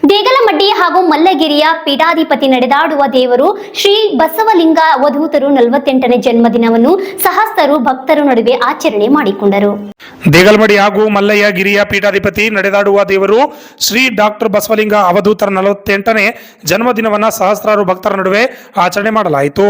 ದೇಗಲಮಡ್ಡಿ ಹಾಗೂ ಮಲ್ಲಗಿರಿಯ ಪೀಠಾಧಿಪತಿ ನಡೆದಾಡುವ ದೇವರು ಶ್ರೀ ಬಸವಲಿಂಗ ಅವಧೂತರು 48ನೇ ಜನ್ಮದಿನವನ್ನು ಸಹಸ್ರಾರು ಭಕ್ತರ ನಡುವೆ ಆಚರಣೆ ಮಾಡಿಕೊಂಡರು. ದೇಗಲಮಡ್ಡಿ ಹಾಗೂ ಮಲ್ಲಯ್ಯಗಿರಿಯ ಪೀಠಾಧಿಪತಿ ನಡೆದಾಡುವ ದೇವರು ಶ್ರೀ ಡಾಕ್ಟರ್ ಬಸವಲಿಂಗ ಅವಧೂತರ 48ನೇ ಜನ್ಮದಿನವನ್ನು ಸಹಸ್ರಾರು ಭಕ್ತರ ನಡುವೆ ಆಚರಣೆ ಮಾಡಲಾಯಿತು.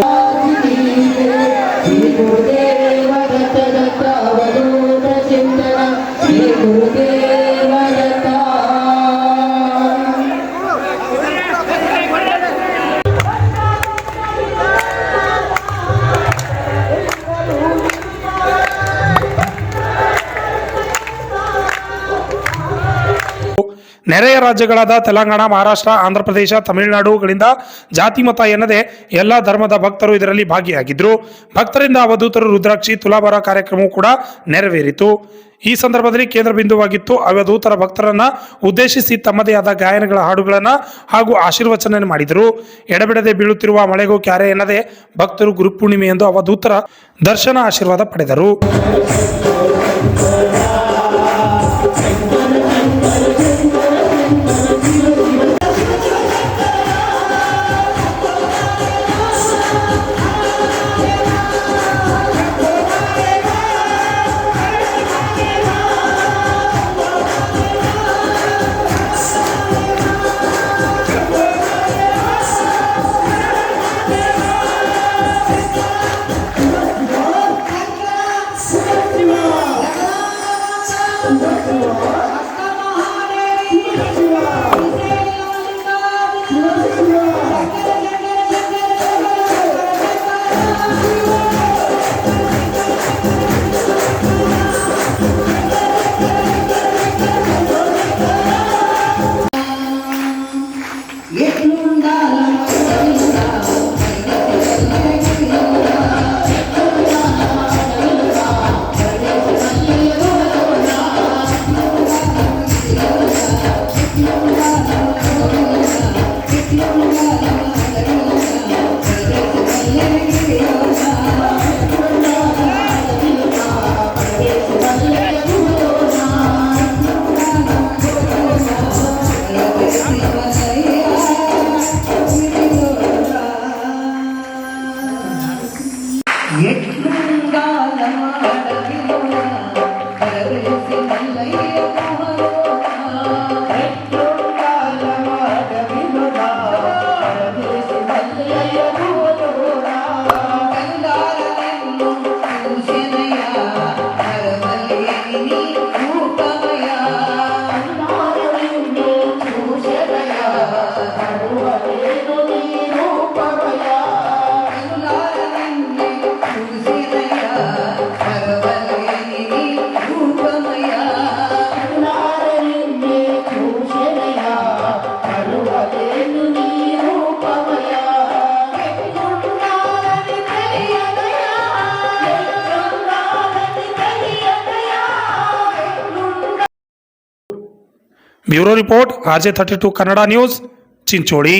ನೆರೆಯ ರಾಜ್ಯಗಳಾದ ತೆಲಂಗಾಣ, ಮಹಾರಾಷ್ಟ್ರ, ಆಂಧ್ರಪ್ರದೇಶ, ತಮಿಳುನಾಡುಗಳಿಂದ ಜಾತಿ ಮತ ಎನ್ನದೆ ಎಲ್ಲ ಧರ್ಮದ ಭಕ್ತರು ಇದರಲ್ಲಿ ಭಾಗಿಯಾಗಿದ್ದರು. ಭಕ್ತರಿಂದ ಅವಧೂತರು ರುದ್ರಾಕ್ಷಿ ತುಲಾಭಾರ ಕಾರ್ಯಕ್ರಮವೂ ಕೂಡ ನೆರವೇರಿತು. ಈ ಸಂದರ್ಭದಲ್ಲಿ ಕೇಂದ್ರ ಬಿಂದುವಾಗಿತ್ತು. ಅವಧೂತರ ಭಕ್ತರನ್ನ ಉದ್ದೇಶಿಸಿ ತಮ್ಮದೇ ಆದ ಗಾಯನಗಳ ಹಾಡುಗಳನ್ನ ಹಾಗೂ ಆಶೀರ್ವಚನ ಮಾಡಿದರು. ಎಡಬಿಡದೆ ಬೀಳುತ್ತಿರುವ ಮಳೆಗೂ ಕ್ಯಾರೆ ಎನ್ನದೆ ಭಕ್ತರು ಗುರುಪೂರ್ಣಿಮೆ ಎಂದು ಅವಧೂತರ ದರ್ಶನ ಆಶೀರ್ವಾದ ಪಡೆದರು. Bureau report RJ32 Kannada news, Chincholi.